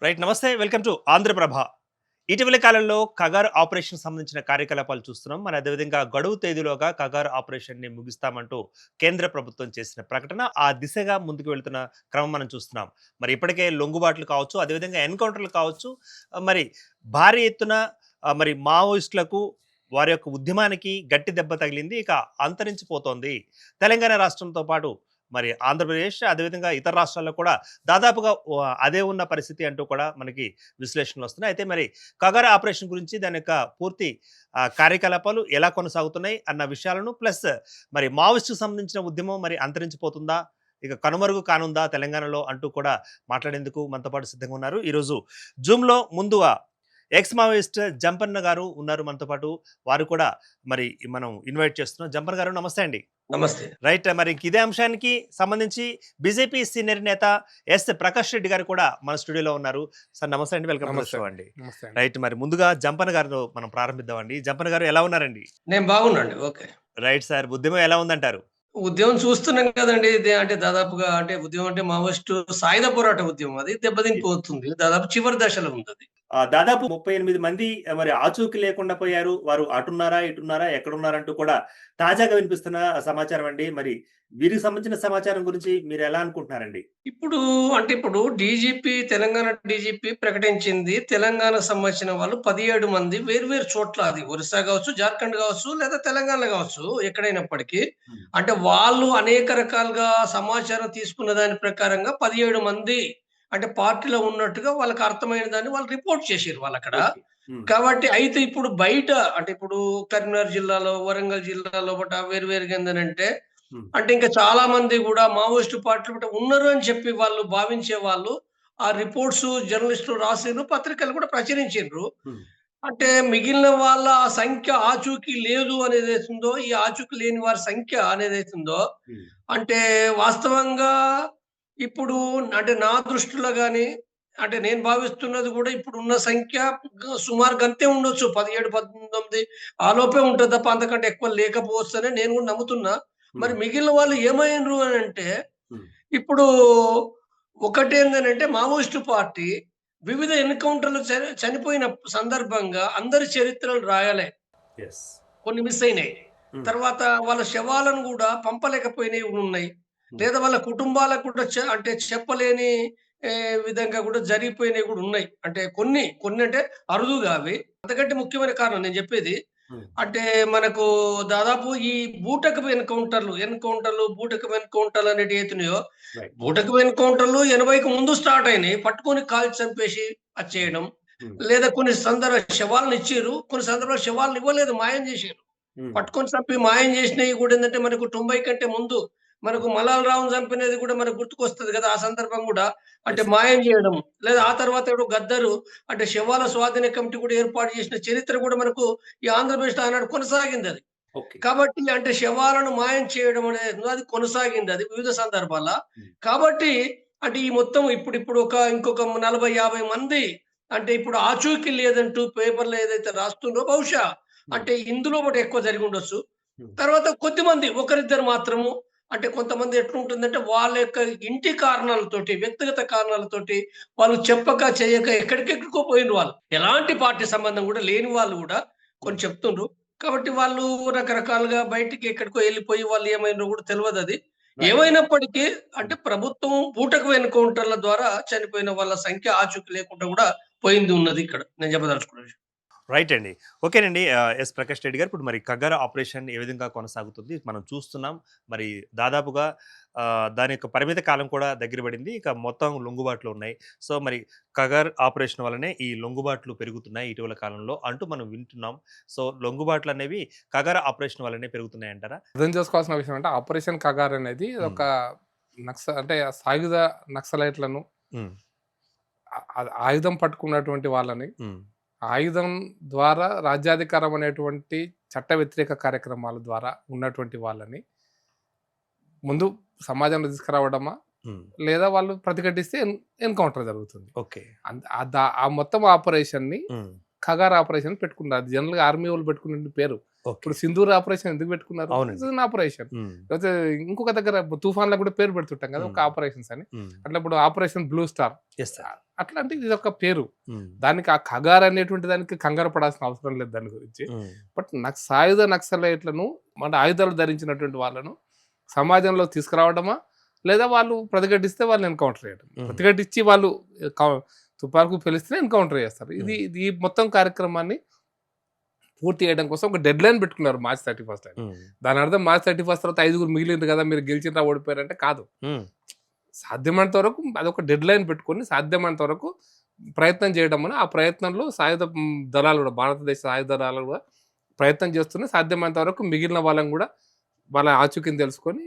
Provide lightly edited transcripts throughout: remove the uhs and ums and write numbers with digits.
Right. నమస్తే. Welcome to Andhra Prabha. ఇటీవలి కాలంలో కగార్ ఆపరేషన్ సంబంధించిన కార్యకలాపాలు చూస్తున్నాం. మరి అదేవిధంగా గడువు తేదీలోగా కగార్ ఆపరేషన్‌ని ముగిస్తామంటూ కేంద్ర ప్రభుత్వం చేసిన ప్రకటన, ఆ దిశగా ముందుకు వెళ్తున్న క్రమం మనం చూస్తున్నాం. మరి ఇప్పటికే లొంగుబాట్లు కావచ్చు, అదేవిధంగా ఎన్‌కౌంటర్‌లు కావచ్చు, మరి భారీ ఎత్తున మరి మావోయిస్టులకు వారి యొక్క ఉద్యమానికి గట్టి దెబ్బ తగిలింది. ఇక అంతరించిపోతోంది. తెలంగాణ రాష్ట్రంతో పాటు మరి ఆంధ్రప్రదేశ్, అదేవిధంగా ఇతర రాష్ట్రాల్లో కూడా దాదాపుగా అదే ఉన్న పరిస్థితి అంటూ కూడా మనకి విశ్లేషణలు వస్తున్నాయి. అయితే మరి కగార్ ఆపరేషన్ గురించి, దాని యొక్క పూర్తి కార్యకలాపాలు ఎలా కొనసాగుతున్నాయి అన్న విషయాలను, ప్లస్ మరి మావోయిస్టుకు సంబంధించిన ఉద్యమం మరి అంతరించిపోతుందా, ఇక కనుమరుగు కానుందా తెలంగాణలో అంటూ కూడా మాట్లాడేందుకు మనతో పాటు సిద్ధంగా ఉన్నారు. ఈరోజు జూమ్‌లో ముందుగా ఎక్స్ మావోయిస్ట్ జంపన్న గారు ఉన్నారు మనతో పాటు. వారు కూడా మరి మనం ఇన్వైట్ చేస్తున్నాం. జంపన్న గారు నమస్తే అండి. నమస్తే. రైట్. మరి ఇదే అంశానికి సంబంధించి బీజేపీ సీనియర్ నేత ఎస్ ప్రకాష్ రెడ్డి గారు కూడా మన స్టూడియోలో ఉన్నారు. సార్ నమస్తే అండి, వెల్కమ్ టు ది షో అండి. రైట్. మరి ముందుగా జంపన్న గారితో మనం ప్రారంభిద్దామండి. జంపన్న గారు ఎలా ఉన్నారండి? నేను బాగున్నాండి. ఓకే. Right sir. ఉద్యమం ఎలా ఉందంటారు? ఉద్యమం చూస్తున్నాం కదండీ! ఇది అంటే దాదాపుగా అంటే ఉద్యమం అంటే మావోయిస్టు సాయుధ పోరాట ఉద్యమం అది దెబ్బతినిపోతుంది. దాదాపు చివరి దశలో ఉందది. దాదాపు 38 మంది మరి ఆచూకీ లేకుండా పోయారు. వారు అటున్నారా, ఇటున్నారా, ఎక్కడున్నారంటూ కూడా తాజాగా వినిపిస్తున్న సమాచారం అండి. మరి వీరికి సంబంధించిన సమాచారం గురించి మీరు ఎలా అనుకుంటున్నారండి? ఇప్పుడు డీజీపీ తెలంగాణ డీజీపీ ప్రకటించింది. తెలంగాణకు సంబంధించిన వాళ్ళు 17 మంది వేర్వేరు చోట్ల, అది ఒరిస్సా కావచ్చు, జార్ఖండ్ కావచ్చు, లేదా తెలంగాణ కావచ్చు, ఎక్కడైనప్పటికీ హ్మ్. అంటే వాళ్ళు అనేక రకాలుగా సమాచారం తీసుకున్న దాని ప్రకారంగా 17 మంది అంటే పార్టీలో ఉన్నట్టుగా వాళ్ళకి అర్థమైన దాన్ని వాళ్ళు రిపోర్ట్ చేసిర్రు వాళ్ళక్కడ. ఓకే. హ్మ్. కాబట్టి అయితే ఇప్పుడు బయట అంటే ఇప్పుడు కరీంనగర్ జిల్లాలో, వరంగల్ జిల్లాలో వేరు వేరుగా ఏందనంటే హ్మ్. అంటే ఇంకా చాలా మంది గూడా మావోయిస్టు పార్టీలు ఉన్నారు అని చెప్పి వాళ్ళు భావించే వాళ్ళు ఆ రిపోర్ట్స్ జర్నలిస్టులు రాసిర్రు, పత్రికలు కూడా ప్రచురించిండ్రు. హ్మ్. అంటే మిగిలిన వాళ్ళ సంఖ్య ఆచూకీ లేదు అనేదైతుందో, ఈ ఆచూకీ లేని వారి సంఖ్య అనేదైతుందో, హ్మ్. అంటే వాస్తవంగా ఇప్పుడు అంటే నా దృష్టిలో గాని, అంటే నేను భావిస్తున్నది గూడా ఇప్పుడున్న సంఖ్య సుమారు గంతే ఉండొచ్చు. 17, 19 ఆ లోపే ఉంటది తప్ప అంతకంటే ఎక్కువ లేకపోవచ్చని నేను గూడా నమ్ముతున్నా. హ్మ్. మరి మిగిలిన వాళ్ళు ఏమైండ్రు అనంటే, హ్మ్. ఇప్పుడు ఒకటేందనంటే మావోయిస్టు పార్టీ వివిధ ఎన్‌కౌంటర్‌లో చనిపోయిన సందర్భంగా అందరి చరిత్రలు రాయాలే. యెస్. కొన్ని మిస్ అయినాయి. హ్మ్. తర్వాత వాళ్ళ శవాలను గూడా పంపలేకపోయినయి ఉన్నాయి. హ్మ్. లేదా వాళ్ళ కుటుంబాలకు కూడా అంటే చెప్పలేని విధంగా గూడా జరిగిపోయినయి గూడా ఉన్నాయి. అంటే కొన్ని అంటే అరుదుగా అవి. అంతకంటే ముఖ్యమైన కారణం నేను జెప్పేది. హ్మ్. అంటే మనకు దాదాపు ఈ బూటకపు బూటకపు ఎన్‌కౌంటర్‌లు అనేటివి అయితున్నాయో, రైట్. బూటకపు ఎన్‌కౌంటర్‌లు 80కి ముందు స్టార్ట్ అయినాయి. పట్టుకొని కాల్చి చంపేసి అది హ్మ్. చేయడం. హ్మ్. లేదా కొన్ని శవాలను ఇచ్చిర్రు. కొన్ని సందర్భాల్లో శవాలను ఇవ్వలేదు. మాయం జేసిర్రు. హ్మ్. పట్టుకొని చంపి మాయం జేసినయి గూడా ఏందంటే మనకు 90 కంటే ముందు మనకు మలాల్ రావుని చంపినది గూడా మనకు గుర్తుకొస్తది గదా! ఆ సందర్భం గూడా అంటే యెస్. మాయం జేయడం. లేదా ఆ హ్మ్. తర్వాత ఎవడో గద్దరు అంటే శవాల స్వాధీన కమిటీ గూడా ఏర్పాటు చేసిన చరిత్ర గూడా మనకు ఈ ఆంధ్రప్రదేశ్‌లో ఆనాడు కొనసాగిందది. ఓకే. కాబట్టి అంటే శవాలను మాయం చేయడం అనేది అది కొనసాగిందది వివిధ సందర్భాల. హ్మ్. కాబట్టి అంటే ఈ మొత్తం ఇప్పుడు ఇంకొక 40, 50 మంది అంటే ఇప్పుడు ఆచూకీ లేదంటూ పేపర్‌లో ఏదైతే రాస్తుండ్రో బహుశా హ్మ్. అంటే ఇందులో ఒకటి ఎక్కువ జరిగుండొచ్చు. హ్మ్. తర్వాత కొద్దిమంది ఒకరిద్దరు మాత్రము అంటే కొంతమంది ఎట్లుంటుందంటే వాళ్ళ యొక్క ఇంటి కారణాలతోటి, వ్యక్తిగత కారణాలతోటి వాళ్ళు చెప్పక, చేయక ఎక్కడికెక్కడికో పోయిండ్రు వాళ్ళు. ఎలాంటి పార్టీ సంబంధం గూడా లేని వాళ్ళు గూడా హ్మ్. కొన్ని చెప్తుండ్రు. కాబట్టి వాళ్ళు రకరకాలుగా బయటికి ఎక్కడికో ఎళ్ళిపోయి వాళ్ళు ఏమైండ్రో గూడా తెలవదది. రైట్. ఏమైనప్పటికీ అంటే హ్మ్. ప్రభుత్వం బూటకపు ఎన్‌కౌంటర్‌ల ద్వారా చనిపోయిన వాళ్ళ సంఖ్య ఆచూకీ లేకుండా గూడా పోయింది ఉన్నది ఇక్కడ. నేను చెప్పదలుచుకున్న విషయం. రైట్ అండి. ఓకేనండి. ఎస్ ప్రకాష్ రెడ్డి గారు, ఇప్పుడు మరి కగార్ ఆపరేషన్ ఏ విధంగా కొనసాగుతుంది మనం చూస్తున్నాం. మరి దాదాపుగా దాని యొక్క పరిమిత కాలం కూడా దగ్గర పడింది. ఇక మొత్తం లొంగుబాట్లు ఉన్నాయి. సో మరి కగార్ ఆపరేషన్ వల్లనే ఈ లొంగుబాట్లు పెరుగుతున్నాయి ఇటీవల కాలంలో అంటూ మనం వింటున్నాం. సో లొంగుబాట్లు అనేవి కగార్ ఆపరేషన్ వల్లనే పెరుగుతున్నాయంటారా? అర్థం చేసుకోవాల్సిన విషయం అంటే ఆపరేషన్ కగార్ అనేది హ్మ్. ఒక అంటే సాయుధ నక్సలైట్లను హ్మ్. ఆయుధం పట్టుకున్నటువంటి వాళ్ళని హ్మ్. ఆయుధం ద్వారా రాజ్యాధికారం అనేటువంటి చట్ట వ్యతిరేక కార్యక్రమాల ద్వారా ఉన్నటువంటి వాళ్ళని ముందు సమాజంలో తీసుకురావడమా హ్మ్. లేదా వాళ్ళు ప్రతిఘటిస్తే ఎన్కౌంటర్ జరుగుతుంది. ఓకే. ఆ మొత్తం ఆపరేషన్ని హ్మ్. ఖగార్ ఆపరేషన్ పెట్టుకున్నారు. అది జనరల్‌గా ఆర్మీ వాళ్ళు పెట్టుకునే పేరు. ఓకే. ఇప్పుడు సింధూర్ ఆపరేషన్ ఎందుకు పెట్టుకున్నారు? అవునండి. ఆపరేషన్. ఉమ్, లేకపోతే ఇంకొక దగ్గర తుఫాన్లకు కూడా పేరు పెడుతుంటాం కదా, ఒక ఉమ్, ఆపరేషన్స్ అని. ఉమ్. అట్లా ఇప్పుడు operation blue star yes sir. అట్లాంటి ఇది ఒక పేరు. ఉమ్, దానికి ఆ ఖగార్ అనేటువంటి దానికి కంగారు పడాల్సిన అవసరం లేదు దాని గురించి. ఉమ్, బట్ సాయుధ నక్సలైట్లను, మన ఆయుధాలు ధరించినటువంటి వాళ్ళను సమాజంలో తీసుకురావడమా, లేదా వాళ్ళు ప్రతిఘటిస్తే వాళ్ళని ఎన్కౌంటర్ చేయడం. ఉమ్, ప్రతిఘటించి వాళ్ళు తుపాకు పిలిస్తే ఎన్కౌంటర్ చేస్తారు. ఇది ఉమ్, ఇది ఈ మొత్తం కార్యక్రమాన్ని పూర్తి చేయడం కోసం ఒక డెడ్ లైన్ పెట్టుకున్నారు మార్చ్ 31 అని. ఉమ్, దాని అర్థం మార్చ్ 31 తర్వాత 5 మిగిలింది కదా, మీరు గెలిచినా ఓడిపోయారంటే కాదు. ఉమ్, సాధ్యమైనంత వరకు అదొక డెడ్ లైన్ పెట్టుకొని సాధ్యమైనంత వరకు ప్రయత్నం చేయడం అని, ఆ ప్రయత్నంలో సాయుధ దళాలు కూడా, భారతదేశ సాయుధ దళాలు కూడా ప్రయత్నం చేస్తున్నాయి. సాధ్యమైనంత వరకు మిగిలిన వాళ్ళని కూడా వాళ్ళ ఆచూకీని తెలుసుకొని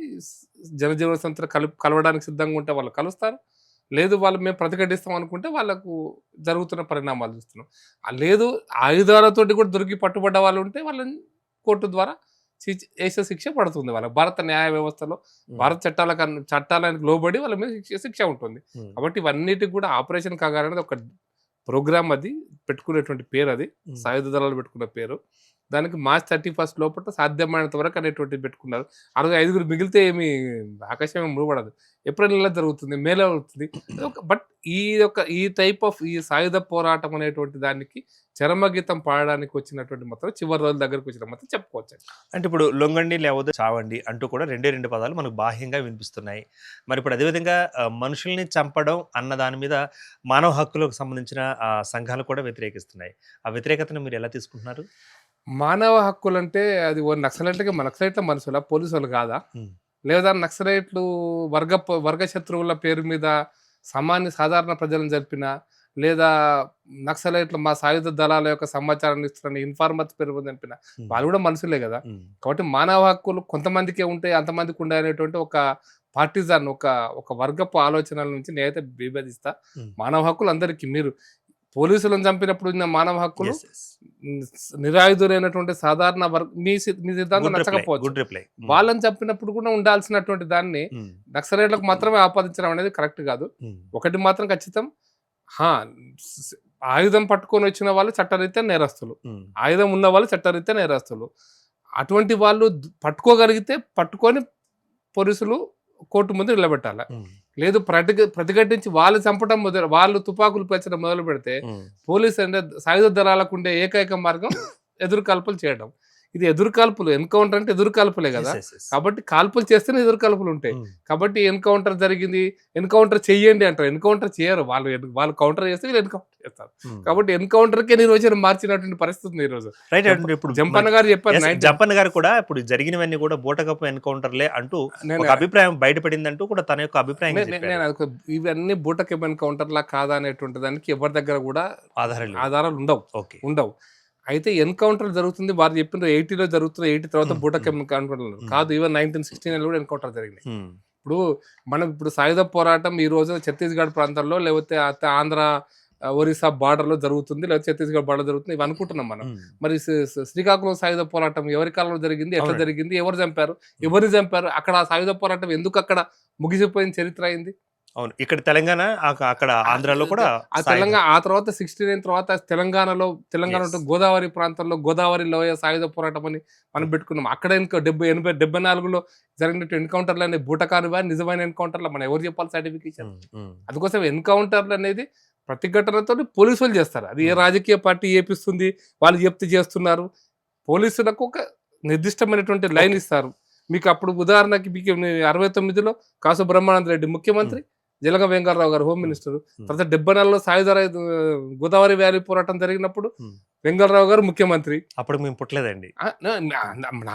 జనజీవన సంస్థ కలవడానికి సిద్ధంగా ఉంటే వాళ్ళు కలుస్తారు. లేదు వాళ్ళు మేము ప్రతిఘటిస్తాం అనుకుంటే వాళ్ళకు జరుగుతున్న పరిణామాలు చూస్తున్నాం. లేదు ఆయుధాలతోటి కూడా దొరికి పట్టుబడ్డ వాళ్ళు ఉంటే వాళ్ళని కోర్టు ద్వారా వేసే శిక్ష పడుతుంది వాళ్ళకి. భారత న్యాయ వ్యవస్థలో భారత చట్టాలకు లోబడి వాళ్ళ మీద శిక్ష ఉంటుంది. ఉమ్, కాబట్టి ఇవన్నిటికి కూడా ఆపరేషన్ కగార్ అనేది ఒక ప్రోగ్రామ్, అది పెట్టుకునేటువంటి పేరు, అది ఉమ్. సాయుధ దళాలు పెట్టుకున్న పేరు. దానికి మార్చ్ 31 లోపల సాధ్యమైనంత వరకు అనేటువంటిది పెట్టుకున్నారు. ఆ రోజు 5 మిగిలితే ఏమి ఆకాశం ఏమి ముడబడదు. ఏప్రిల్ నెలలో జరుగుతుంది, మేలో అవుతుంది. బట్ ఈ టైప్ ఆఫ్ ఈ సాయుధ పోరాటం అనేటువంటి దానికి చరమగీతం పాడడానికి వచ్చినటువంటి మాత్రం చివరి రోజుల దగ్గరకు వచ్చిన మాత్రం చెప్పుకోవచ్చు. అంటే ఇప్పుడు లొంగండి లేవద్దు చావండి అంటూ కూడా రెండు పదాలు మనకు బాహ్యంగా వినిపిస్తున్నాయి. మరి ఇప్పుడు అదేవిధంగా మనుషుల్ని చంపడం అన్న దాని మీద మానవ హక్కులకు సంబంధించిన సంఘాలు కూడా వ్యతిరేకిస్తున్నాయి. ఆ వ్యతిరేకతను మీరు ఎలా తీసుకుంటున్నారు? మానవ హక్కులు అంటే అది నక్సలైట్ల మనుషుల, పోలీసులు కాదా? ఉమ్, లేదా నక్సలైట్లు వర్గ శత్రువుల పేరు మీద సాధారణ ప్రజలను జరిపిన, లేదా నక్సలైట్లు మా సాయుధ దళాల యొక్క సమాచారాన్ని ఇస్తున్న ఇన్ఫార్మర్స్ పేరు మీద జరిపిన ఉమ్, వాళ్ళు కూడా మనుషులే కదా. ఉమ్, కాబట్టి మానవ హక్కులు కొంతమందికే ఉంటాయి, అంతమందికి ఉండే అనేటువంటి ఒక పార్టిజన్, ఒక వర్గపు ఆలోచనల నుంచి నేనైతే విభేదిస్తా. ఉమ్. మానవ హక్కులు అందరికీ, మీరు పోలీసులను చంపినప్పుడు ఉన్న మానవ హక్కులు Yes, yes. నిరాయుధులైనటువంటి సాధారణ మీ సిద్ధాంతం Good reply, నచ్చకపోవచ్చు. good reply. ఉమ్, వాళ్ళని చంపినప్పుడు కూడా ఉండాల్సినటువంటి దాన్ని ఉమ్, నక్సలైట్లకు మాత్రమే ఆపాదించడం అనేది కరెక్ట్ కాదు. ఉమ్, ఒకటి మాత్రం ఖచ్చితం, ఆయుధం పట్టుకొని వచ్చిన వాళ్ళు చట్టరీత్యా నేరస్తులు, ఉమ్, ఆయుధం ఉన్న వాళ్ళు చట్టరీత్యా నేరస్తులు. అటువంటి వాళ్ళు పట్టుకోగలిగితే పట్టుకొని పోలీసులు కోర్టు ముందు నిలబెట్టాలి. ఉమ్, లేదు ప్రతిఘటించి వాళ్ళు చంపడం వాళ్ళు తుపాకులు పేల్చడం మొదలు పెడితే ఉమ్, పోలీసు అంటే సాయుధ దళాలకు ఉండే ఏకైక మార్గం ఎదురు కాల్పులు చేయడం. ఇది ఎదురు కాల్పులు, ఎన్కౌంటర్ అంటే ఎదురు కాల్పులే కదా. yes, yes, yes. కాబట్టి కాల్పులు చేస్తేనే ఎదురు కాల్పులు ఉంటాయి. ఉమ్, కాబట్టి ఎన్కౌంటర్ జరిగింది, ఎన్కౌంటర్ చెయ్యండి అంటారు. ఎన్కౌంటర్ చేయరు, వాళ్ళు కౌంటర్ చేస్తే వీళ్ళు ఎన్కౌంటర్ చేస్తారు. ఉమ్. కాబట్టి ఎన్కౌంటర్కే నిర్వచనం మార్చినటువంటి పరిస్థితి ఉంది ఈ రోజు. రైట్. అంటే ఇప్పుడు జంపన్న గారు చెప్పారు, yes, జంపన్న గారు కూడా ఇప్పుడు జరిగినవన్నీ కూడా బూటకపు ఎన్కౌంటర్లే అంటూ ఒక అభిప్రాయం బయటపడిందంటూ కూడా తన యొక్క అభిప్రాయం చెప్పారు. ఇవన్నీ బూటకపు ఎన్కౌంటర్లా కాదా అనేటువంటి దానికి ఎవరి దగ్గర కూడా ఆధారాలు ఓకే. ఉండవు. అయితే ఎన్కౌంటర్ జరుగుతుంది, వారు చెప్పిన 80లో జరుగుతుంది, 80 తర్వాత బూటక్ ఎన్కౌంటర్ కాదు. ఈవెన్ 1969 కూడా ఎన్కౌంటర్ జరిగినాయి. ఉమ్, ఇప్పుడు సాయుధ పోరాటం ఈ రోజు ఛత్తీస్గఢ్ ప్రాంతంలో, లేకపోతే ఆంధ్ర ఒరిస్సా బార్డర్లో జరుగుతుంది, లేకపోతే ఛత్తీస్గఢ్ బార్డర్ జరుగుతుంది, ఇవి అనుకుంటున్నాం మనం. ఉమ్, మరి శ్రీకాకుళం సాయుధ పోరాటం ఎవరి కాలంలో జరిగింది, ఎట్లా జరిగింది, ఎవరు చంపారు, ఎవరిని చంపారు, అక్కడ ఆ సాయుధ పోరాటం ఎందుకు అక్కడ ముగిసిపోయిన చరిత్ర అయింది. అవును. ఇక్కడ తెలంగాణ, అక్కడ ఆంధ్రాలో కూడా ఆ తెలంగాణ, ఆ తర్వాత 69 తర్వాత తెలంగాణ గోదావరి ప్రాంతంలో గోదావరి లోయ సాయుధ పోరాటం అని మనం పెట్టుకున్నాం. అక్కడ 74లో జరిగినట్టు ఎన్కౌంటర్లు అనే బూటకానివా నిజమైన ఎన్కౌంటర్లు మనం ఎవరు చెప్పాలి సర్టిఫికేషన్? అందుకోసం ఎన్కౌంటర్లు అనేది ప్రతిఘటనతో పోలీసులు చేస్తారు. అది ఏ రాజకీయ పార్టీ ఏపిస్తుంది, వాళ్ళు చెప్తే చేస్తున్నారు. పోలీసులకు ఒక నిర్దిష్టమైనటువంటి లైన్ ఇస్తారు. మీకు అప్పుడు ఉదాహరణకి మీకు 69లో కాసు బ్రహ్మానంద రెడ్డి ముఖ్యమంత్రి, జలగ వెంకటరావు గారు హోమ్ మినిస్టర్. తర్వాత 74లో సాయుధ గోదావరి వ్యాలీ పోరాటం జరిగినప్పుడు వెంకటరావు గారు ముఖ్యమంత్రి. అప్పుడు మేము పుట్టలేదండి.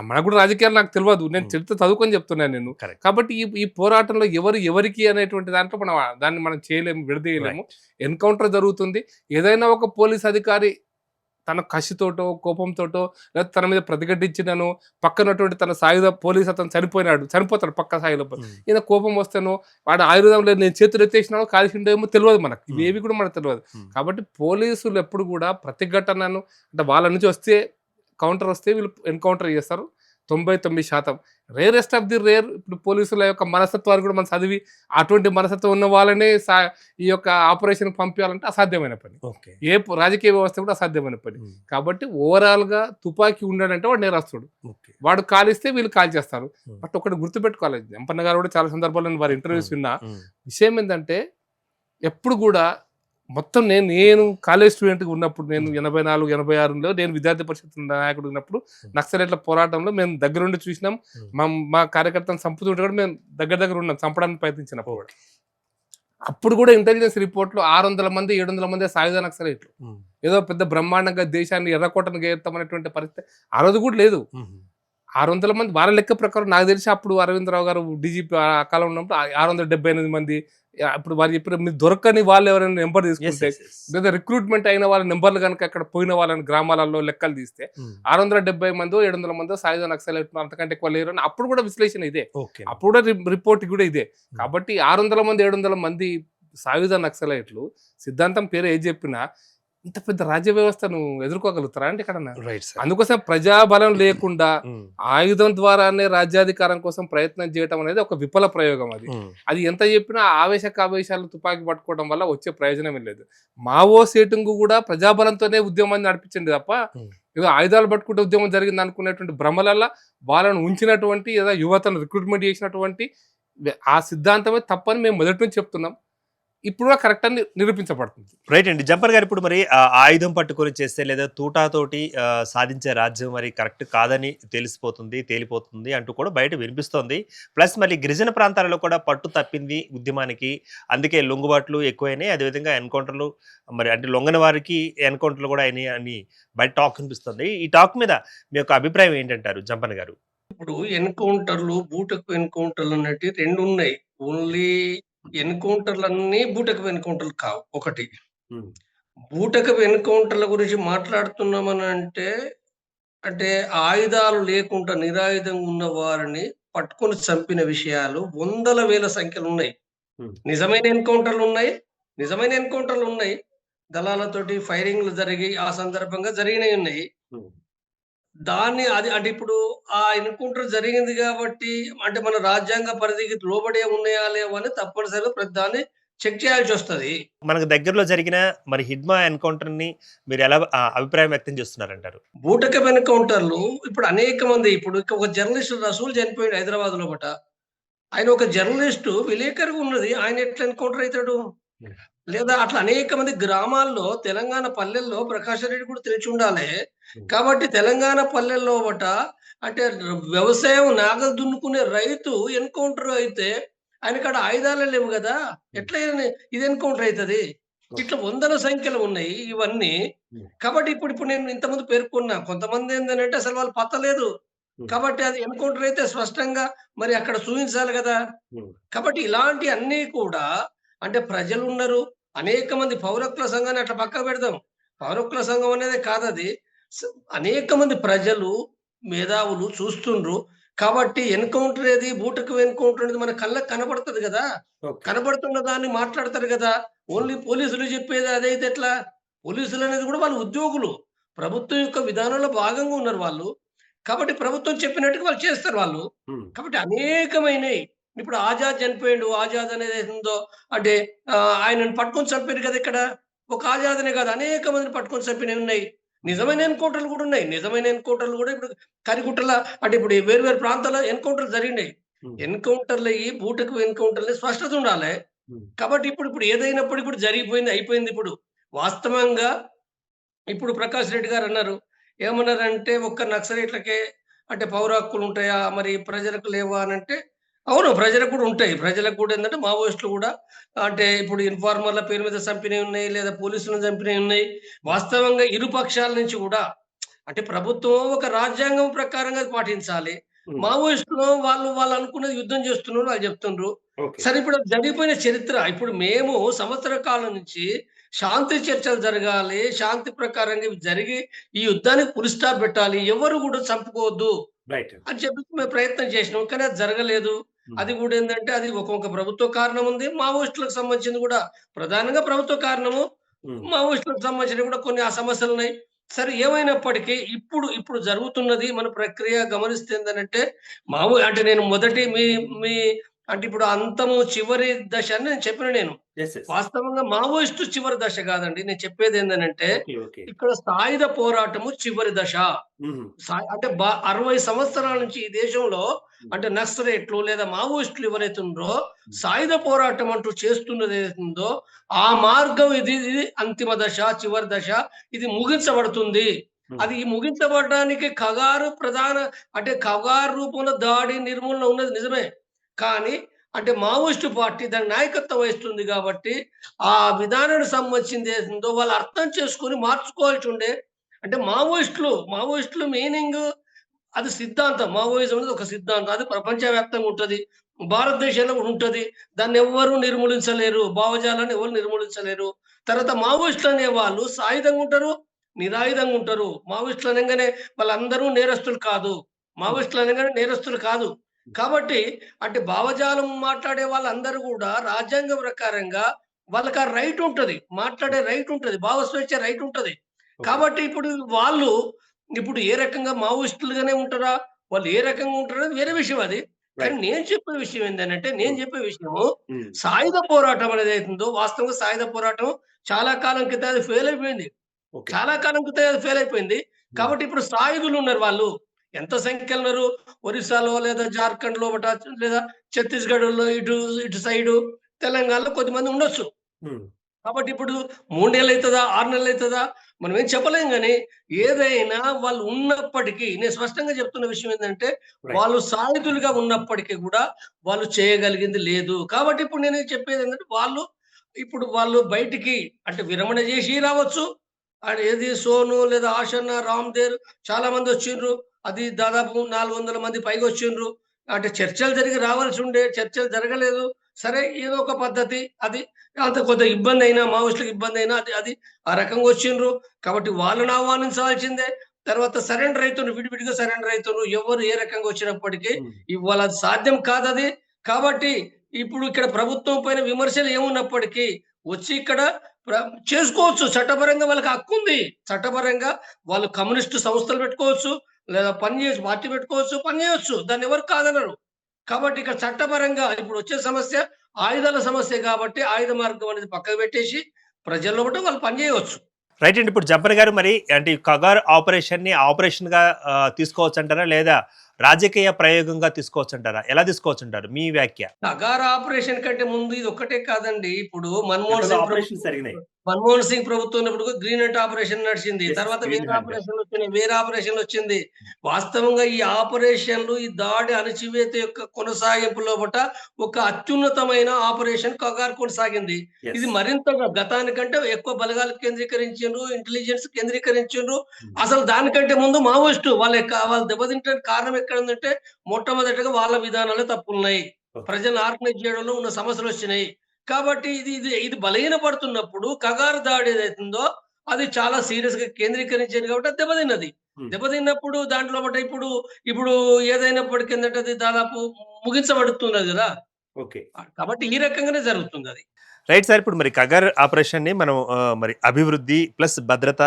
మనకు కూడా రాజకీయాలు నాకు తెలియదు, నేను చదువుకొని చెప్తున్నాను నేను. కాబట్టి ఈ పోరాటంలో ఎవరికి అనేటువంటి దాంట్లో దాన్ని మనం చేయలేము, విడదీయలేము. ఎన్కౌంటర్ జరుగుతుంది. ఏదైనా ఒక పోలీస్ అధికారి తన కసితోటో కోపంతోటో లేదా తన మీద ప్రతిఘటించినను, పక్కనటువంటి తన సాయుధ పోలీస్ అతను చనిపోతాడు పక్క సాయుధ. ఈయన కోపం వస్తేనో వాడు ఆయుధం లేదు నేను చేతులు ఎత్తేసినానో కాల్చిండేమో తెలియదు మనకు, ఇవేవి కూడా మనకు తెలియదు. కాబట్టి పోలీసులు ఎప్పుడు కూడా ప్రతిఘటనను, అంటే వాళ్ళ నుంచి వస్తే కౌంటర్ వస్తే వీళ్ళు ఎన్కౌంటర్ చేస్తారు, 99% రేరెస్ట్ ఆఫ్ ది రేర్. ఇప్పుడు పోలీసుల యొక్క మనస్తత్వాన్ని కూడా మనం చదివి అటువంటి మనస్తత్వం ఉన్న వాళ్ళనే ఈ యొక్క ఆపరేషన్ పంపించాలంటే అసాధ్యమైన పని. ఓకే. రాజకీయ వ్యవస్థ కూడా అసాధ్యమైన పని. కాబట్టి ఓవరాల్ గా తుపాకీ ఉన్నాడంటే వాడు నేరస్తుడు. ఓకే. వాడు కాలిస్తే వీళ్ళు కాల్ చేస్తారు. బట్ ఒకటి గుర్తుపెట్టుకోవాలి, జంపన్న గారు కూడా చాలా సందర్భాల్లో వారి ఇంటర్వ్యూస్ విన్నా విషయం ఏంటంటే, ఎప్పుడు కూడా మొత్తం నేను కాలేజ్ స్టూడెంట్గా ఉన్నప్పుడు, నేను 84, 86లో నేను విద్యార్థి పరిషత్ నాయకుడు ఉన్నప్పుడు నక్సలైట్ల పోరాటంలో మేము దగ్గరుండి చూసినాం. మా కార్యకర్తలను చంపుతుంటే కూడా మేము దగ్గర ఉన్నాం, చంపడానికి ప్రయత్నించినప్పుడు కూడా. అప్పుడు కూడా ఇంటెలిజెన్స్ రిపోర్ట్లో 600 మంది 700 మంది సాయుధ నక్సలైట్లు, ఏదో పెద్ద బ్రహ్మాండంగా దేశాన్ని ఎర్రకోటను గేస్తామనేటువంటి పరిస్థితి ఆ రోజు కూడా లేదు. 600 మంది వాళ్ళ లెక్క ప్రకారం నాకు తెలిసి అప్పుడు అరవిందరావు గారు డీజీపీ ఆ కాలం ఉన్నప్పుడు 678 మంది. ఇప్పుడు వారు చెప్పిన మీరు దొరకని వాళ్ళు ఎవరైనా నెంబర్ తీసుకుంటే, లేదా రిక్రూట్మెంట్ అయిన వాళ్ళ నెంబర్లు కనుక అక్కడ పోయిన వాళ్ళని గ్రామాలలో లెక్కలు తీస్తే 670 మందో 700 మందో సాయుధ నక్సలైట్లు, అంతకంటే ఎక్కువ లేరు అని అప్పుడు కూడా విశ్లేషణ ఇదే. అప్పుడు కూడా రిపోర్ట్ కూడా ఇదే. కాబట్టి 600 మంది 700 మంది సాయుధ నక్సలైట్లు సిద్ధాంతం పేరు ఏది చెప్పినా ఇంత పెద్ద రాజ్య వ్యవస్థను ఎదుర్కోగలుగుతారా అంటే ఇక్కడ. అందుకోసం ప్రజాబలం లేకుండా ఆయుధం ద్వారానే రాజ్యాధికారం కోసం ప్రయత్నం చేయడం అనేది ఒక విఫల ప్రయోగం. అది ఎంత చెప్పినా ఆవేశాలు తుపాకీ పట్టుకోవడం వల్ల వచ్చే ప్రయోజనం లేదు. మావో సేటింగ్ కూడా ప్రజాబలంతోనే ఉద్యమాన్ని నడిపించండి తప్ప ఏదో ఆయుధాలు పట్టుకుంటే ఉద్యమం జరిగింది అనుకునేటువంటి భ్రమలల్ల వాళ్ళను ఉంచినటువంటి ఏదో యువతను రిక్రూట్మెంట్ చేసినటువంటి ఆ సిద్ధాంతమే తప్పని మేము మొదటి నుంచి చెప్తున్నాం. ఇప్పుడు కూడా కరెక్ట్ అని నిరూపించబడుతుంది. రైట్ అండి. జంపర్ గారు, ఇప్పుడు మరి ఆయుధం పట్టుకొని చేస్తే లేదా తూటాతోటి సాధించే రాజ్యం మరి కరెక్ట్ కాదని తేలిపోతుంది అంటూ కూడా బయట వినిపిస్తోంది. ప్లస్ మళ్ళీ గిరిజన ప్రాంతాలలో కూడా పట్టు తప్పింది ఉద్యమానికి, అందుకే లొంగుబాట్లు ఎక్కువైనాయి. అదేవిధంగా ఎన్కౌంటర్లు మరి అంటే లొంగని వారికి ఎన్కౌంటర్లు కూడా అయినాయి అని బయట టాక్ వినిపిస్తుంది. ఈ టాక్ మీద మీ యొక్క అభిప్రాయం ఏంటంటారు జంపన్ గారు? ఇప్పుడు ఎన్కౌంటర్లు, బూటకు ఎన్కౌంటర్లు అన్నట్టు 2 ఉన్నాయి. ఓన్లీ ఎన్కౌంటర్లన్నీ బూటకపు ఎన్కౌంటర్లు కావు. ఒకటి బూటకపు ఎన్కౌంటర్ల గురించి మాట్లాడుతున్నామని అంటే ఆయుధాలు లేకుండా నిరాయుధంగా ఉన్న వారిని పట్టుకొని చంపిన విషయాలు వందల వేల సంఖ్యలు ఉన్నాయి. నిజమైన ఎన్కౌంటర్లు ఉన్నాయి. దళాలతోటి ఫైరింగ్లు జరిగి ఆ సందర్భంగా జరిగినవి ఉన్నాయి. అంటే ఇప్పుడు ఆ ఎన్కౌంటర్ జరిగింది కాబట్టి అంటే మన రాజ్యాంగ పరిధికి లోబడే ఉన్నాయా లేవా అని తప్పనిసరిగా ప్రతి దాన్ని చెక్ చేయాల్సి వస్తది. మనకు దగ్గరలో జరిగిన మరి హిడ్మా ఎన్కౌంటర్ ని మీరు ఎలా అభిప్రాయం వ్యక్తం చేస్తున్నారంటారు? బూటకపు ఎన్కౌంటర్లు ఇప్పుడు అనేక మంది, ఇప్పుడు ఒక జర్నలిస్ట్ రసూల్ చనిపోయాడు హైదరాబాద్ లోపట. ఆయన ఒక జర్నలిస్టు విలేకరుగా ఉన్నది, ఆయన ఎట్లా ఎన్కౌంటర్ అవుతాడు? లేదా అట్లా అనేక మంది గ్రామాల్లో తెలంగాణ పల్లెల్లో ప్రకాష్ రెడ్డి కూడా తెలిసి ఉండాలి. కాబట్టి తెలంగాణ పల్లెల్లో అంటే వ్యవసాయం నాగలు దున్నుకునే రైతు ఎన్కౌంటర్ అయితే ఆయన కాడ ఆయుధాలే లేవు కదా, ఎట్లా ఇది ఎన్కౌంటర్ అవుతుంది? ఇట్లా వందల సంఖ్యలో ఉన్నాయి ఇవన్నీ. కాబట్టి ఇప్పుడు నేను ఇంతకుముందు పేర్కొన్నా, కొంతమంది ఏంటంటే అసలు వాళ్ళు పత్తలేదు. కాబట్టి అది ఎన్కౌంటర్ అయితే స్పష్టంగా మరి అక్కడ చూపించాలి కదా. కాబట్టి ఇలాంటి అన్ని కూడా అంటే ప్రజలు ఉన్నారు, అనేక మంది పౌర హక్కుల సంఘాన్ని అట్లా పక్కకు పెడదాం. పౌర హక్కుల సంఘం అనేది కాదది. అనేక మంది ప్రజలు, మేధావులు చూస్తుండ్రు. కాబట్టి ఎన్కౌంటర్ ఏది, బూటకు ఎన్కౌంటర్ అనేది మన కళ్ళకి కనబడుతుంది కదా. కనబడుతున్న దాన్ని మాట్లాడతారు కదా. ఓన్లీ పోలీసులు చెప్పేది అదైతే ఎట్లా? పోలీసులు అనేది కూడా వాళ్ళు ఉద్యోగులు, ప్రభుత్వం యొక్క విధానంలో భాగంగా ఉన్నారు వాళ్ళు. కాబట్టి ప్రభుత్వం చెప్పినట్టుగా వాళ్ళు చేస్తారు వాళ్ళు. కాబట్టి అనేకమైనవి. ఇప్పుడు ఆజాద్ చనిపోయిండు. ఆజాద్ అనేది ఏందో అంటే ఆయనను పట్టుకొని చంపారు కదా. ఇక్కడ ఒక ఆజాద్ అనే కాదు, అనేక మందిని పట్టుకొని చంపినవి ఉన్నాయి. నిజమైన ఎన్కౌంటర్లు కూడా ఉన్నాయి. నిజమైన ఎన్కౌంటర్లు కూడా ఇప్పుడు కరిగుట్టల అంటే ఇప్పుడు వేరు వేరు ప్రాంతాల్లో ఎన్కౌంటర్లు జరిగినాయి. ఎన్కౌంటర్లు అయ్యి బూటకు ఎన్కౌంటర్లు స్పష్టత ఉండాలి. కాబట్టి ఇప్పుడు ఏదైనప్పుడు ఇప్పుడు జరిగిపోయింది, అయిపోయింది. ఇప్పుడు వాస్తవంగా ఇప్పుడు ప్రకాష్ రెడ్డి గారు అన్నారు, ఏమన్నారంటే ఒక్క నక్సలైట్లకే అంటే పౌర హక్కులు ఉంటాయా, మరి ప్రజలకు లేవా అని అంటే, అవును ప్రజలకు కూడా ఉంటాయి. ప్రజలకు కూడా ఏంటంటే మావోయిస్టులు కూడా అంటే ఇప్పుడు ఇన్ఫార్మర్ల పేరు మీద చంపినవి ఉన్నాయి, లేదా పోలీసులను చంపినవి ఉన్నాయి. వాస్తవంగా ఇరు పక్షాల నుంచి కూడా అంటే ప్రభుత్వం ఒక రాజ్యాంగం ప్రకారంగా పాటించాలి. మావోయిస్టులు వాళ్ళు అనుకున్నది యుద్ధం చేస్తున్నారు, వాళ్ళు చెప్తుండ్రు. సరే ఇప్పుడు జరిగిపోయిన చరిత్ర, ఇప్పుడు మేము సంవత్సర కాలం నుంచి శాంతి చర్చలు జరగాలి, శాంతి ప్రకారంగా జరిగి ఈ యుద్ధానికి ఫుల్ స్టాప్ పెట్టాలి, ఎవరు కూడా చంపుకోవద్దు అని చెప్పి మేము ప్రయత్నం చేసినాం. కానీ అది జరగలేదు. అది కూడా ఏంటంటే అది ఒక్కొక్క ప్రభుత్వ కారణం ఉంది, మావోయిస్టులకు సంబంధించింది కూడా ప్రధానంగా ప్రభుత్వ కారణము, మావోయిస్టులకు సంబంధించిన కూడా కొన్ని ఆ సమస్యలు ఉన్నాయి. సరే ఏమైనప్పటికీ ఇప్పుడు జరుగుతున్నది మన ప్రక్రియ గమనిస్తే ఏందనంటే, అంటే నేను మొదటి మీ మీ అంటే ఇప్పుడు అంతము చివరి దశ అని నేను చెప్పిన నేను. యెస్. యెస్. వాస్తవంగా మావోయిస్టు చివరి దశ గాదండి. నేను చెప్పేదేందనంటే, ఓకే. ఓకే. ఇక్కడ సాయుధ పోరాటము చివరి దశ. హుహు. అంటే 60 సంవత్సరాల నుంచి ఈ దేశంలో అంటే నక్సలైట్లు లేదా మావోయిస్టులు ఎవరైతే ఉన్నారో సాయుధ పోరాటం అంటూ చేస్తున్నది ఏదైతుందో ఆ మార్గం ఇది అంతిమ దశ, చివరి దశ. ఇది ముగించబడుతుంది. అది ఈ ముగించబడడానికి అంటే కగారు రూపంలో దాడి, నిర్మూలన ఉన్నది నిజమే. కానీ అంటే మావోయిస్టు పార్టీ దాని నాయకత్వం వహిస్తుంది గాబట్టి, ఆ విధానానికి సంబంధించింది ఏదుందో వాళ్ళు అర్థం చేసుకొని మార్చుకోవాల్సి ఉండే. అంటే మావోయిస్టులు మీనింగ్ అది సిద్ధాంతం. మావోయిజం అనేది ఒక సిద్ధాంతం. అది ప్రపంచవ్యాప్తంగా ఉంటది. భారతదేశంలో కూడా ఉంటది. దాన్నెవ్వరు నిర్మూలించలేరు. భావజాలాన్ని ఎవరు నిర్మూలించలేరు. తర్వాత మావోయిస్టులు అనేవాళ్ళు సాయుధంగా ఉంటారు, నిరాయుధంగా ఉంటారు. మావోయిస్టులు అనంగానే వాళ్ళందరూ నేరస్తులు కాదు. మావోయిస్టులు అనంగానే నేరస్తులు కాదు. కాబట్టి అంటే భావజాలం మాట్లాడే వాళ్ళందరూ గూడా రాజ్యాంగం ప్రకారంగా వాళ్ళకి ఆ రైట్ ఉంటది. మాట్లాడే రైట్ ఉంటది. భావ స్వేచ్ఛ రైట్ ఉంటది. ఓకే. కాబట్టి వాళ్ళు ఇప్పుడు ఏ రకంగా మావోయిస్టులుగానే ఉంటారా? వాళ్ళు ఏ రకంగా ఉంటారనేది వేరే విషయం అది. కానీ రైట్. నేను చెప్పే విషయం ఏందనంటే, నేను హ్మ్. చెప్పే విషయము హ్మ్. సాయుధ పోరాటం అనేది ఏదైతుందో వాస్తవంగా సాయుధ పోరాటం చాలా కాలం క్రితం అది ఫెయిల్ అయిపోయింది. ఓకే. చాలా కాలం క్రితం అది ఫెయిల్ అయిపోయింది. హ్మ్. కాబట్టి ఇప్పుడు సాయుధులున్నారు వాళ్ళు. ఎంత సంఖ్యలో ఉన్నారు? ఒరిస్సాలో లేదా జార్ఖండ్‌లో లేదా ఛత్తీస్‌గఢ్‌లో ఇటు సైడు తెలంగాణలో కొద్దిమంది ఉండొచ్చు. హ్మ్. కాబట్టి ఇప్పుడు 3 నెలలైతదా? 6 నెలలైతదా? మనమేం చెప్పలేం గానీ, ఏదైనా వాళ్ళు ఉన్నప్పటికీ నేను స్పష్టంగా చెప్తున్న విషయం ఏందంటే, రైట్. వాళ్ళు సాయుధులుగా ఉన్నప్పటికీ గూడా వాళ్ళు చేయగలిగింది లేదు. కాబట్టి ఇప్పుడు నేను చెప్పేదేంటంటే, వాళ్ళు బయటికి అంటే విరమణ జేసి రావచ్చు. ఏది సోను లేదా ఆషన్న, రామ్‌దేర్ చాలా మందొచ్చిండ్రు. అది దాదాపు 400 మంది పైగొచ్చిండ్రు. అంటే చర్చలు జరిగి రావాల్సుండే. చర్చలు జరగలేదు. సరే ఏదో ఒక పద్ధతి అది. అంత కొద్దిగా ఇబ్బందయినా, మావోయిస్టులకు ఇబ్బందయినా అది అది ఆ రకంగా వచ్చిండ్రు. కాబట్టి వాళ్ళని ఆహ్వానించాల్సిందే. తర్వాత సరెండర్ అయితుర్రు. విడివిడిగా సరెండర్ అయితుర్రు. ఎవరు ఏ రకంగా వచ్చినప్పటికీ హ్మ్. ఇవాళ అది సాధ్యం కాదది. కాబట్టి ఇప్పుడు ఇక్కడ ప్రభుత్వం పైన విమర్శలు ఏమున్నప్పటికీ వచ్చి ఇక్కడ ప్ర చేసుకోవచ్చు. చట్టపరంగా వాళ్ళకి హక్కుంది. చట్టపరంగా వాళ్ళు కమ్యూనిస్టు సంస్థలు పెట్టుకోవచ్చు. లేదా పార్టీ పెట్టుకోవచ్చు. పని చేయొచ్చు. దాన్నెవరు కాదనరు. కాబట్టి ఇక్కడ చట్టపరంగా ఇప్పుడొచ్చే సమస్య ఆయుధాల సమస్య కాబట్టి ఆయుధ మార్గం అనేది పక్కకు పెట్టేసి ప్రజల్లో ఒకటి వాళ్ళు పని చేయవచ్చు. రైట్ అండి. ఇప్పుడు జంపర్ గారు మరి అంటే ఈ కగార్ ఆపరేషన్‌ని ఆపరేషన్‌గా తీసుకోవచ్చంటారా? లేదా రాజకీయ ప్రయోగంగా తీసుకోవచ్చంటారా? ఎలా తీసుకోవచ్చంటారు? మీ వ్యాఖ్య. నగారా ఆపరేషన్ కంటే ముందు ఇది ఒక్కటే కాదండి. ఇప్పుడు గతంలో ఆపరేషన్స్ జరిగినాయి. మన్మోహన్ సింగ్ ప్రభుత్వం ఉన్నప్పుడు గ్రీన్ హంట్ ఆపరేషన్ నడిచింది. యెస్. తర్వాత గ్రీన్ హంట్. వేరే ఆపరేషన్‌లొచ్చింది. వాస్తవంగా ఈ ఆపరేషన్‌లు, ఈ దాడి అణచివేత యొక్క కొనసాగింపు లోపట ఒక అత్యున్నతమైన ఆపరేషన్ కగార్ కొనసాగింది. యెస్. ఇది మరింతగా గతానికంటే ఎక్కువ బలగాలు కేంద్రీకరించిండ్రు, ఇంటెలిజెన్స్ కేంద్రీకరించిండ్రు. హ్మ్. అసలు దానికంటే ముందు మావోయిస్టు వాళ్ళు దెబ్బతింటానికి కారణం ఎక్కడుందంటే మొట్టమొదటగా వాళ్ళ విధానాల్లో తప్పులున్నాయి. ఓకే. ప్రజల్ని ఆర్గనైజ్ చేయడంలో ఉన్న సమస్యలొచ్చినాయి. కాబట్టి ఇది బలహీనపడుతున్నప్పుడు కగారు దాడి ఏదైతుందో అది చాలా సీరియస్‌గా కేంద్రీకరించింది కాబట్టి అది దెబ్బతిన్నది. హ్మ్. దెబ్బతిన్నప్పుడు దాంట్లో బట ఇప్పుడు ఏదైనప్పటికి ఏందంటే అది దాదాపు ముగించబడుతున్నది గదా! ఓకే. కాబట్టి ఈ రకంగానే జరుగుతుందది. Right sir. ఇప్పుడు మరి కగార్ ఆపరేషన్‌ని మనం మరి అభివృద్ధి ప్లస్ భద్రత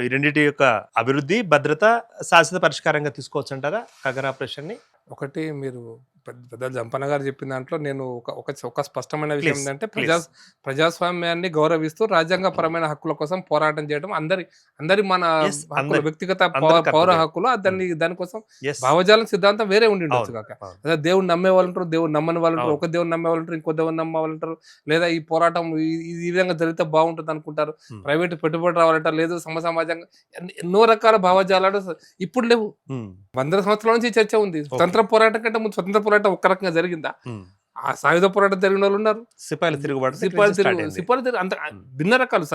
ఈ రెండిటి యొక్క అభివృద్ధి, భద్రత శాశ్వత పరిష్కారంగా తీసుకోవచ్చంటారా కగార్ ఆపరేషన్‌ని? ఒకటి మీరు పెద్దలు జంపన్న గారు చెప్పిన దాంట్లో నేను ఒక స్పష్టమైన విషయం ప్లీజ్. ఏంటంటే ప్లీజ్. ప్రజాస్వామ్యాన్ని గౌరవిస్తూ రాజ్యాంగపరమైన హక్కుల కోసం పోరాటం చేయడం అందరి మన యెస్. హక్కులు, అందరి వ్యక్తిగత అందరి పౌర కర్తవ్యం. హక్కులు దానికోసం యెస్. భావజాలం సిద్ధాంతం వేరే ఉండిండొచ్చు అవును. కాక. అవును. అదే దేవుడు నమ్మే వాళ్ళు ఉంటారు, దేవుడు నమ్మని వాళ్ళు ఉంటారు, అవును. ఒక దేవుడు నమ్మే వాళ్ళు ఉంటారు, ఇంకో దేవుడు నమ్మే వాళ్ళు ఉంటారు. లేదా ఈ పోరాటం ఈ విధంగా జరిగితే బాగుంటుంది అనుకుంటారు. హ్మ్. ప్రైవేట్ పెట్టుబడి రావాలంటారు, లేదు సమాజంగా ఎన్నో రకాల భావజాలాలు ఇప్పుడు లేవు. హ్మ్. 100 సంవత్సరాల నుంచి ఈ చర్చ ఉంది. ఓకే. స్వతంత్ర పోరాటం కంటే ముందు స్వతంత్ర పోరాటం ఒక్క రకంగా జరిగిందా? హ్మ్. ఆ సాయుధ పోరాటం జరిగిన వాళ్ళు ఉన్నారు. సిపాయిల తిరుగుబాటు సిపాయిలు అంత భిన్న రకాలు.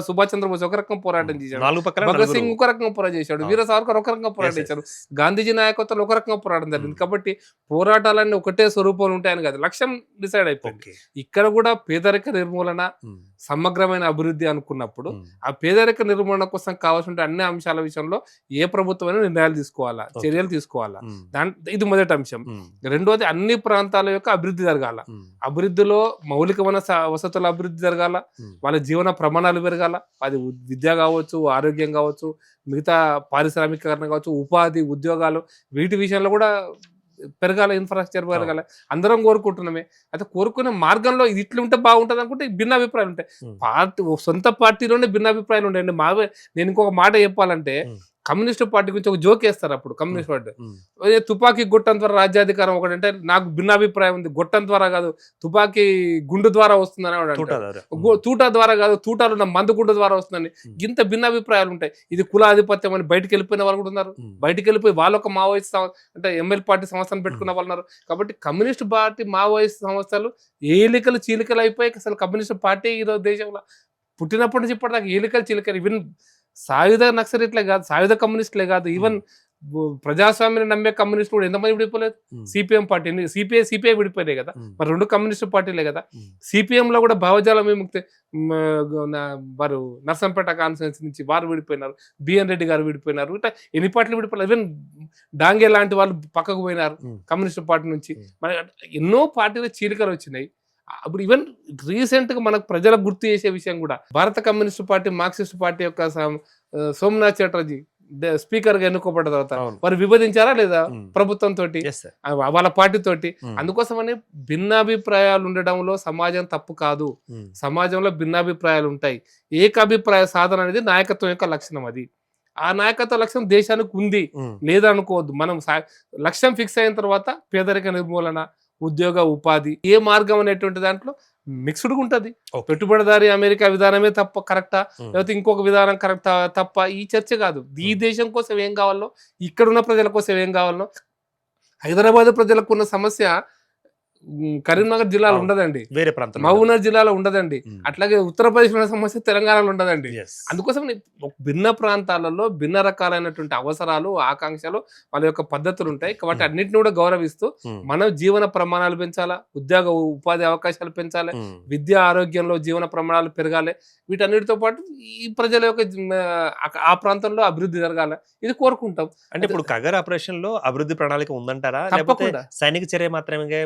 సుభాష్ చంద్రబోస్ ఒక రకం పోరాటం చేశాడు. 4 పక్కన భగత్ నలుగురు. సింగ్ ఒక రకంగా పోరాటం చేశాడు. అవును. వీర సావర్కర్ ఒక రకంగా పోరాటం Yes, చేశారు. yes. గాంధీజీ నాయకత్వంలో ఒక రకంగా పోరాటం జరిగింది. కాబట్టి పోరాటాలన్నీ ఒకటే స్వరూపంలో ఉంటాయని కాదు, లక్ష్యం డిసైడ్ అయిపోయింది. ఓకే. ఇక్కడ కూడా పేదరిక నిర్మూలన, హ్మ్. సమగ్రమైన అభివృద్ధి అనుకున్నప్పుడు హ్మ్. ఆ పేదరిక నిర్మూలన కోసం కావాల్సిన అన్ని అంశాల విషయంలో ఏ ప్రభుత్వమైనా నిర్ణయాలు తీసుకోవాలా, Okay. చర్యలు తీసుకోవాలా. హ్మ్. ఇది మొదటి అంశం. హ్మ్. రెండోది అన్ని ప్రాంతాల యొక్క అభివృద్ధి జరగాలి. జరగాల. అభివృద్ధిలో మౌలిక వసతుల అభివృద్ధి జరగాల, వాళ్ళ జీవన ప్రమాణాలు పెరగాల. అది విద్య కావచ్చు, ఆరోగ్యం కావచ్చు, మిగతా పారిశ్రామికీకరణ కావచ్చు, ఉపాధి, ఉద్యోగాలు, వీటి విషయంలో కూడా పెరగాల, ఇన్ఫ్రాస్ట్రక్చర్ పెరగాల. అందరం కోరుకుంటున్నామే. అయితే కోరుకునే మార్గంలో ఇది ఇట్లా ఉంటే బాగుంటుంది అనుకుంటే భిన్నాభిప్రాయాలు ఉంటాయి. పార్టీ సొంత పార్టీలోనే భిన్నాభిప్రాయాలు ఉంటాయండి. నేను ఇంకొక మాట చెప్పాలంటే, కమ్యూనిస్ట్ పార్టీ గురించి ఒక జోక్ వేస్తారు అప్పుడు కమ్యూనిస్ట్ పార్టీ, తుపాకీ గొట్టం ద్వారా రాజ్యాధికారం ఒకటంటే నాకు భిన్నాభిప్రాయం ఉంది, గొట్టం ద్వారా కాదు తుపాకీ గుండు ద్వారా వస్తుందని తూటా ద్వారా కాదు తూటాలు ఉన్న మందు గుండు ద్వారా వస్తుందని. ఇంత భిన్నాభిప్రాయాలు ఉంటాయి. ఇది కులాధిపత్యం అని బయటకు వెళ్ళిపోయిన వాళ్ళు కూడా ఉన్నారు. బయటకు వెళ్ళిపోయి వాళ్ళొక మావోయిస్ట్ అంటే ఎంఎల్ పార్టీ సంస్థను పెట్టుకున్న వాళ్ళు ఉన్నారు. కాబట్టి కమ్యూనిస్ట్ పార్టీ మావోయిస్ట్ సంస్థలు ఏలికలు చీలికలు అయిపోయి అసలు కమ్యూనిస్ట్ పార్టీ ఈరోజు దేశంలో పుట్టినప్పటి నుంచి ఇప్పటిదాకా ఏలికలు చీలికలు. ఈవెన్ సాయుధ నక్సలిట్లే కాదు, సాయుధ కమ్యూనిస్టులే కాదు, ఈవెన్ ప్రజాస్వామ్యాన్ని నమ్మే కమ్యూనిస్టులు కూడా ఎంతమంది విడిపోలేదు. సిపిఎం పార్టీ, సిపిఐ విడిపోయినాయి కదా, మరి రెండు కమ్యూనిస్ట్ పార్టీలే కదా. సిపిఎం లో కూడా భావజాలం విముక్తి వారు నర్సంపేట కాన్స్టిట్యున్సీ నుంచి వారు విడిపోయినారు, బిఎన్ రెడ్డి గారు విడిపోయినారు, ఇట్లా ఎన్ని పార్టీలు విడిపోయినారు. ఈవెన్ డాంగే లాంటి వాళ్ళు పక్కకు పోయినారు కమ్యూనిస్ట్ పార్టీ నుంచి. మన ఎన్నో పార్టీలు చీలికలు వచ్చినాయి. అప్పుడు ఈవెన్ రీసెంట్ గా మనకు ప్రజలకు గుర్తు చేసే విషయం కూడా, భారత కమ్యూనిస్ట్ పార్టీ మార్క్సిస్ట్ పార్టీ యొక్క సోమనాథ్ చటర్జీ స్పీకర్ గా ఎన్నుకోబడ్డ తర్వాత వారు విభజించారా లేదా ప్రభుత్వం తోటి, వాళ్ళ పార్టీ తోటి. అందుకోసమని భిన్నాభిప్రాయాలు ఉండడంలో సమాజం తప్పు కాదు. సమాజంలో భిన్నాభిప్రాయాలు ఉంటాయి. ఏకాభిప్రాయ సాధన అనేది నాయకత్వం యొక్క లక్షణం. అది ఆ నాయకత్వ లక్ష్యం దేశానికి ఉంది లేదనుకోవద్దు. మనం లక్ష్యం ఫిక్స్ అయిన తర్వాత పేదరిక నిర్మూలన, ఉద్యోగ, ఉపాధి, ఏ మార్గం అనేటువంటి దాంట్లో మిక్స్డ్గా ఉంటుంది. పెట్టుబడిదారి అమెరికా విధానమే తప్ప కరెక్టా, లేకపోతే ఇంకొక విధానం కరెక్టా తప్ప ఈ చర్చ కాదు. ఈ దేశం కోసం ఏం కావాలో, ఇక్కడున్న ప్రజల కోసం ఏం కావాలో. హైదరాబాద్ ప్రజలకు ఉన్న సమస్య కరీంనగర్ జిల్లాలో ఉండదండి, వేరే ప్రాంతం మహబూబ్నగర్ జిల్లాలో ఉండదండి, అట్లాగే ఉత్తరప్రదేశ్ లో సమస్య తెలంగాణలో ఉండదండి. అందుకోసం భిన్న ప్రాంతాలలో భిన్న రకాలైనటువంటి అవసరాలు, ఆకాంక్షలు, వాళ్ళ యొక్క పద్ధతులు ఉంటాయి. కాబట్టి అన్నింటిని కూడా గౌరవిస్తూ మన జీవన ప్రమాణాలు పెంచాలా, ఉద్యోగ ఉపాధి అవకాశాలు పెంచాలి, విద్య ఆరోగ్యంలో జీవన ప్రమాణాలు పెరగాలి. వీటన్నిటితో పాటు ఈ ప్రజల యొక్క ఆ ప్రాంతంలో అభివృద్ధి జరగాలి, ఇది కోరుకుంటాం. అంటే ఇప్పుడు కగర్ ఆపరేషన్ లో అభివృద్ధి ప్రణాళిక ఉందంటారా, తప్పకుండా సైనిక చర్య మాత్రమే?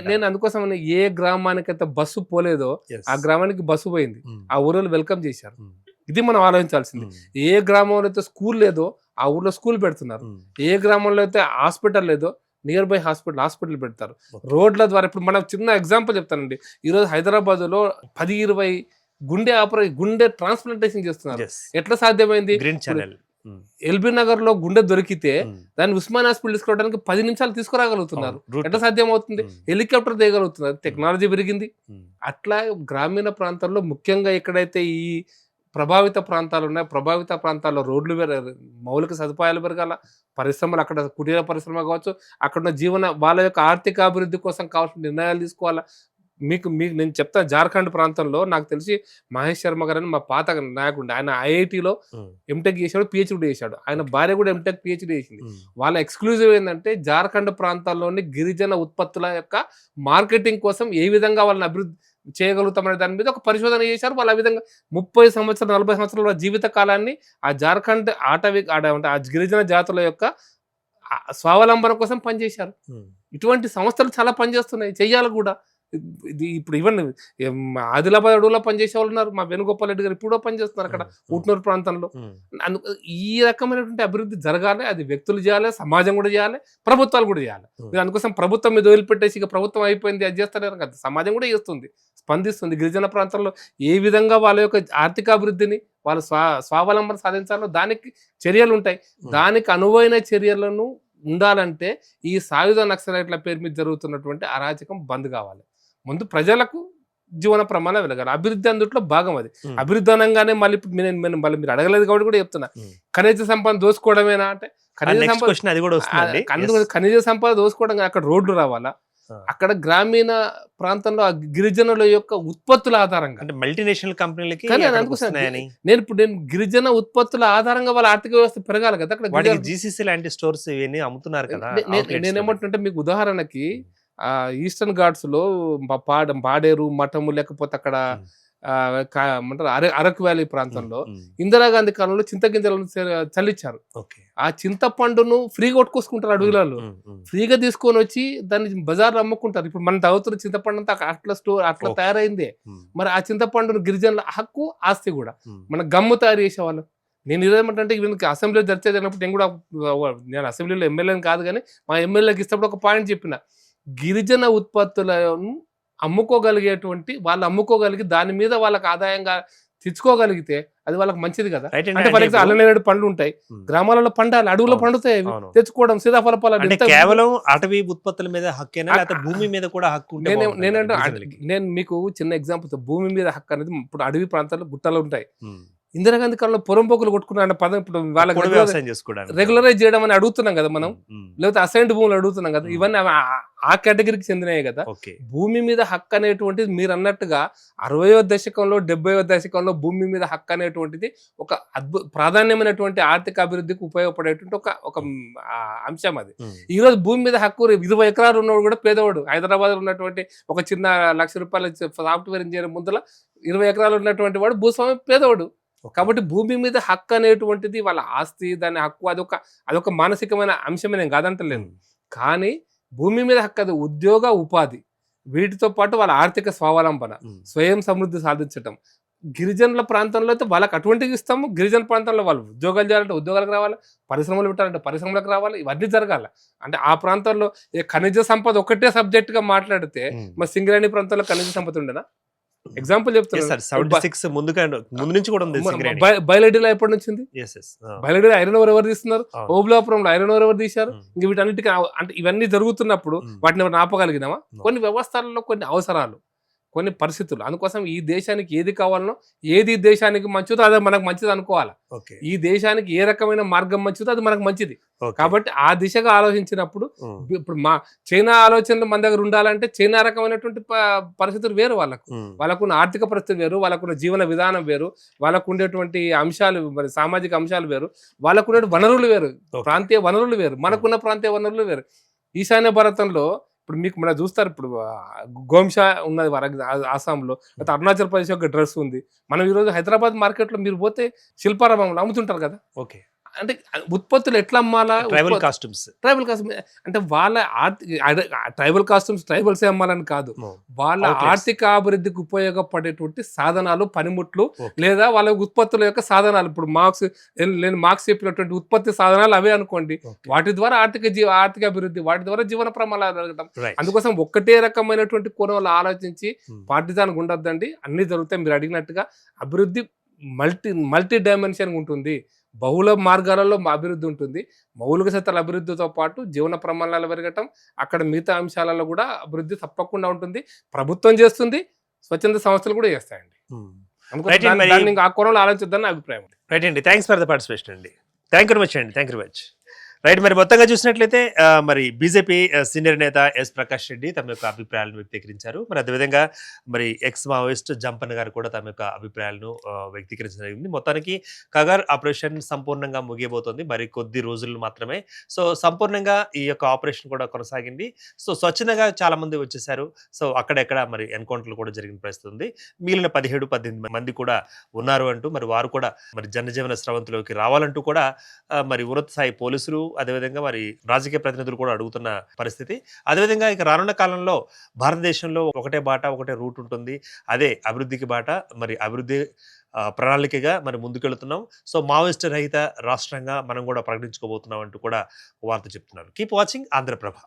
నేను అందుకోసం ఏ గ్రామానికి అయితే బస్సు పోలేదో ఆ గ్రామానికి బస్సు పోయింది, ఆ ఊరిలో వెల్కమ్ చేశారు. ఇది మనం ఆలోచించాల్సింది. ఏ గ్రామంలో అయితే స్కూల్ లేదో ఆ ఊర్లో స్కూల్ పెడుతున్నారు. ఏ గ్రామంలో అయితే హాస్పిటల్ లేదో నియర్ బై హాస్పిటల్ పెడతారు. రోడ్ల ద్వారా ఇప్పుడు మనం చిన్న ఎగ్జాంపుల్ చెప్తానండి. ఈరోజు హైదరాబాద్ లో 10-20 గుండె ట్రాన్స్ప్లాంటేషన్ చేస్తున్నారు. ఎట్లా సాధ్యమైంది? గ్రీన్ ఛానల్ ఎల్బీ నగర్ లో గుండె దొరికితే దాన్ని ఉస్మాన్ హాస్పిటల్ తీసుకోవడానికి 10 నిమిషాలు తీసుకురాగలుగుతున్నారు. ఎట్లా సాధ్యం అవుతుంది? హెలికాప్టర్ దిగలుగుతున్నారు. టెక్నాలజీ పెరిగింది. అట్లా గ్రామీణ ప్రాంతాల్లో ముఖ్యంగా ఎక్కడైతే ఈ ప్రభావిత ప్రాంతాలు ఉన్నాయో, ప్రభావిత ప్రాంతాల్లో రోడ్లు మౌలిక సదుపాయాలు పెరగాల, పరిశ్రమలు, అక్కడ కుటీర పరిశ్రమ కావచ్చు, అక్కడ జీవన వాళ్ళ యొక్క ఆర్థిక అభివృద్ధి కోసం కావాల్సిన నిర్ణయాలు తీసుకోవాలా. మీకు నేను చెప్తాను, జార్ఖండ్ ప్రాంతంలో నాకు తెలిసి మహేష్ శర్మ గారు అని మా పాత నాయకుడు, ఆయన ఐఐటిలో ఎంటెక్ చేశాడు, పిహెచ్డి చేశాడు. ఆయన భార్య కూడా ఎంటెక్ పిహెచ్డి చేసింది. వాళ్ళ ఎక్స్క్లూజివ్ ఏంటంటే జార్ఖండ్ ప్రాంతాల్లోని గిరిజన ఉత్పత్తుల యొక్క మార్కెటింగ్ కోసం ఏ విధంగా వాళ్ళని అభివృద్ధి చేయగలుగుతామనే దాని మీద ఒక పరిశోధన చేశారు. వాళ్ళు ఆ విధంగా 30 సంవత్సరాలు 40 సంవత్సరాల జీవిత కాలాన్ని ఆ జార్ఖండ్ ఆ గిరిజన జాతుల యొక్క స్వావలంబన కోసం పనిచేశారు. ఇటువంటి సంస్థలు చాలా పనిచేస్తున్నాయి, చెయ్యాలి కూడా. ఇది ఇప్పుడు ఈవెన్ ఆదిలాబాద్ అడవులో పనిచేసే వాళ్ళు ఉన్నారు. మా వేణుగోపాల్ రెడ్డి గారు ఇప్పుడు పనిచేస్తున్నారు అక్కడ ఊట్నూరు ప్రాంతంలో. ఈ రకమైనటువంటి అభివృద్ధి జరగాలి. అది వ్యక్తులు చేయాలి, సమాజం కూడా చేయాలి, ప్రభుత్వాలు కూడా చేయాలి. అందుకోసం ప్రభుత్వం మీద వదిలిపెట్టేసి ఇక ప్రభుత్వం అయిపోయింది అది చేస్తారు కదా, సమాజం కూడా చేస్తుంది, స్పందిస్తుంది. గిరిజన ప్రాంతాల్లో ఏ విధంగా వాళ్ళ యొక్క ఆర్థికాభివృద్ధిని, వాళ్ళ స్వావలంబన సాధించాలో దానికి చర్యలు ఉంటాయి. దానికి అనువైన చర్యలను ఉండాలంటే ఈ సాయుధ నక్సలైట్ల పేరు మీద జరుగుతున్నటువంటి అరాచకం బంద్ కావాలి. ముందు ప్రజలకు జీవన ప్రమాణం వెలగాలి. అభివృద్ధి అందుట్లో భాగం అది. అభివృద్ధి అనగానే మళ్ళీ మీరు అడగలేదు కాబట్టి కూడా చెప్తున్నా, ఖనిజ సంపద దోసుకోవడమేనా అంటే ఖనిజ సంపద దోసుకోవడం, అక్కడ రోడ్లు రావాలా, అక్కడ గ్రామీణ ప్రాంతంలో గిరిజనుల యొక్క ఉత్పత్తుల ఆధారంగా అంటే మల్టీనేషనల్ కంపెనీలకి నేను గిరిజన ఉత్పత్తుల ఆధారంగా వాళ్ళ ఆర్థిక వ్యవస్థ పెరగాలి కదా. అక్కడ జీసీసీ లాంటి స్టోర్స్ ఇవన్నీ అమ్ముతున్నారు కదా. నేనేమంటుంటే మీకు ఉదాహరణకి ఈస్టర్న్ ఘాట్స్ లో పాడేరు మఠము, లేకపోతే అక్కడ ఏమంటారు అరకు వ్యాలీ ప్రాంతంలో ఇందిరాగాంధీ కాలంలో చింతగింజలను చల్లించారు. ఆ చింతపండును ఫ్రీగా కొట్టుకొసుకుంటారు అడవులలో, ఫ్రీగా తీసుకొని వచ్చి దాన్ని బజార్లో అమ్ముకుంటారు. ఇప్పుడు మనం తాగుతున్న చింతపండు అంతా అట్లా తయారైందే. మరి ఆ చింతపండును గిరిజనుల హక్కు, ఆస్తి కూడా. మన గమ్ము తయారు చేసేవాళ్ళు. నేను ఇదేమంటే వీళ్ళకి అసెంబ్లీలో చర్చ జరిగినప్పుడు నేను అసెంబ్లీలో ఎమ్మెల్యేని కాదు, కానీ మా ఎమ్మెల్యేకి ఇచ్చినప్పుడు ఒక పాయింట్ చెప్పిన, గిరిజన ఉత్పత్తులను అమ్ముకోగలిగేటువంటి వాళ్ళు అమ్ముకోగలిగి దాని మీద వాళ్ళకి ఆదాయంగా తెచ్చుకోగలిగితే అది వాళ్ళకి మంచిది కదా. అంటే ఫర్ ఎగ్జాంపుల్ అల్లనేరేడు పండ్లు ఉంటాయి, గ్రామాలలో పండాలి, అడవులో పండుతాయి, తెచ్చుకోవడం సీతాఫల ఫలాలు. కేవలం అటవీ ఉత్పత్తుల మీద హక్కేనా లేకపోతే భూమి మీద కూడా హక్కు? నేను మీకు చిన్న ఎగ్జాంపుల్, భూమి మీద హక్కు అనేది ఇప్పుడు అడవి ప్రాంతాల్లో గుట్టలు ఉంటాయి. ఇందిరాగాంధీ కాలంలో పొరంపోకులు కొట్టుకున్న పదం ఇప్పుడు వాళ్ళకి రెగ్యులరైజ్ చేయడం అని అడుగుతున్నాం కదా మనం, లేకపోతే అసైన్డ్ భూములు అడుగుతున్నాం కదా. ఇవన్నీ ఆ కేటగిరీకి చెందినవి కదా. భూమి మీద హక్కు అనేటువంటిది మీరు అన్నట్టుగా 60వ దశకంలో 70వ దశకంలో భూమి మీద హక్కు అనేటువంటిది ఒక ప్రాధాన్యమైనటువంటి ఆర్థిక అభివృద్ధికి ఉపయోగపడేటువంటి ఒక అంశం అది. ఈ రోజు భూమి మీద హక్కు 20 ఎకరాలు ఉన్నవాడు కూడా పేదవాడు. హైదరాబాద్ లో ఉన్నటువంటి ఒక చిన్న ₹1,00,000 సాఫ్ట్వేర్ ఇంజనీర్ ముందల 20 ఎకరాలు ఉన్నటువంటి వాడు భూస్వామి పేదవాడు. కాబట్టి భూమి మీద హక్కు అనేటువంటిది వాళ్ళ ఆస్తి, దాని హక్కు, అదొక మానసికమైన అంశమే, నేను కాదంటలేను. కానీ భూమి మీద హక్కు అది ఉద్యోగ, ఉపాధి, వీటితో పాటు వాళ్ళ ఆర్థిక స్వావలంబన, స్వయం సమృద్ధి సాధించటం. గిరిజనుల ప్రాంతంలో అయితే వాళ్ళకి అటువంటివి ఇస్తాము. గిరిజన ప్రాంతంలో వాళ్ళు ఉద్యోగాలు చేయాలంటే ఉద్యోగాలకు రావాలి, పరిశ్రమలు పెట్టాలంటే పరిశ్రమలకు రావాలి, ఇవన్నీ జరగాల. అంటే ఆ ప్రాంతాల్లో ఖనిజ సంపద ఒకటే సబ్జెక్ట్ గా మాట్లాడితే మరి సింగరేణి ప్రాంతంలో ఖనిజ సంపద ఉండేనా? ఎగ్జాంపుల్ చెప్తాను. బయలడీలో ఎప్పటి నుంచి ఉంది? బయలడీలో ఐరన్ ఓర్ ఎవరు తీస్తున్నారు? ఓబులాపురంలో ఐరన్ ఓర్ ఎవరు తీశారు? ఇంక వీటన్నిటికీ అంటే ఇవన్నీ జరుగుతున్నప్పుడు వాటిని ఎవరు ఆపగలిగినామా? కొన్ని వ్యవస్థలలో కొన్ని అవసరాలు, కొన్ని పరిస్థితులు, అందుకోసం ఈ దేశానికి ఏది కావాలనో, ఏది దేశానికి మంచిదో అదే మనకు మంచిది అనుకోవాలి. ఈ దేశానికి ఏ రకమైన మార్గం మంచిదో అది మనకు మంచిది. కాబట్టి ఆ దిశగా ఆలోచించినప్పుడు ఇప్పుడు మా చైనా ఆలోచనలు మన దగ్గర ఉండాలంటే చైనా రకమైనటువంటి పరిస్థితులు వేరు, వాళ్ళకున్న ఆర్థిక పరిస్థితులు వేరు, వాళ్ళకున్న జీవన విధానం వేరు, వాళ్ళకు ఉండేటువంటి అంశాలు, మరి సామాజిక అంశాలు వేరు, వాళ్ళకున్న వనరులు వేరు, ప్రాంతీయ వనరులు వేరు, మనకున్న ప్రాంతీయ వనరులు వేరు. ఈశాన్య భారతంలో ఇప్పుడు మీకు మనం చూస్తారు, ఇప్పుడు గోంషా ఉన్నది ఆసాంలో, లేకపోతే అరుణాచల్ ప్రదేశ్ యొక్క డ్రెస్ ఉంది. మనం ఈరోజు హైదరాబాద్ మార్కెట్లో మీరు పోతే శిల్పారామంలో అమ్ముతుంటారు కదా. అంటే ఉత్పత్తులు ఎట్లా అమ్మాలా? ట్రైబల్ కాస్ట్యూమ్స్ అంటే వాళ్ళ ట్రైబల్ కాస్ట్యూమ్స్ ట్రైబల్స్ అమ్మాలని కాదు, వాళ్ళ ఆర్థిక అభివృద్ధికి ఉపయోగపడేటువంటి సాధనాలు, పనిముట్లు, లేదా వాళ్ళ ఉత్పత్తుల యొక్క సాధనాలు. ఇప్పుడు మార్క్స్ చెప్పినటువంటి ఉత్పత్తి సాధనాలు అవే అనుకోండి. వాటి ద్వారా ఆర్థిక అభివృద్ధి, వాటి ద్వారా జీవన ప్రమాణాలు జరగడం. అందుకోసం ఒక్కటే రకమైనటువంటి కోణంలో ఆలోచించి పార్టిజాన్ ఉండొద్దండి. అన్ని జరుగుతాయి. మీరు అడిగినట్టుగా అభివృద్ధి మల్టీ డైమెన్షన్ ఉంటుంది, బహుళ మార్గాలలో అభివృద్ధి ఉంటుంది. మౌలిక సత్తాల అభివృద్ధితో పాటు జీవన ప్రమాణాలు పెరగటం, అక్కడ మిగతా అంశాలలో కూడా అభివృద్ధి తప్పకుండా ఉంటుంది. ప్రభుత్వం చేస్తుంది, స్వచ్ఛంద సంస్థలు కూడా చేస్తాయండి. ఆ కోణంలో ఆలోచిద్దని అభిప్రాయం. రైట్ అండి, థ్యాంక్స్ ఫర్ ద పార్టిసిపేషన్ అండి. థ్యాంక్ యూ వెరీ మచ్ అండి. Thank you very much. Right, మరి మొత్తంగా చూసినట్లయితే మరి బీజేపీ సీనియర్ నేత ఎస్ ప్రకాష్ రెడ్డి తమ యొక్క అభిప్రాయాలను వ్యక్తీకరించారు. మరి అదేవిధంగా మరి ఎక్స్ మావోయిస్ట్ జంపన్ గారు కూడా తమ యొక్క అభిప్రాయాలను వ్యక్తీకరించడం జరిగింది. మొత్తానికి కగార్ ఆపరేషన్ సంపూర్ణంగా ముగియబోతోంది, మరి కొద్ది రోజులు మాత్రమే. సో సంపూర్ణంగా ఈ యొక్క ఆపరేషన్ కూడా కొనసాగింది. సో స్వచ్ఛందంగా చాలా మంది వచ్చేసారు. సో అక్కడెక్కడ మరి ఎన్కౌంటర్లు కూడా జరిగిన పరిస్థితి ఉంది. మిగిలిన 17-18 మంది కూడా ఉన్నారు అంటూ మరి వారు కూడా మరి జనజీవన స్రవంతిలోకి రావాలంటూ కూడా మరి ఉన్నత స్థాయి పోలీసులు, అదేవిధంగా మరి రాజకీయ ప్రతినిధులు కూడా అడుగుతున్న పరిస్థితి. అదేవిధంగా ఇక రానున్న కాలంలో భారతదేశంలో ఒకటే బాట, ఒకటే రూట్ ఉంటుంది, అదే అభివృద్ధికి బాట. మరి అభివృద్ధి ప్రణాళికగా మరి ముందుకెళ్తున్నాం. సో మావోయిస్ట్ రహిత రాష్ట్రంగా మనం కూడా ప్రకటించుకోబోతున్నాం అంటూ కూడా వార్త చెప్తున్నారు. Keep watching Andhraprabha.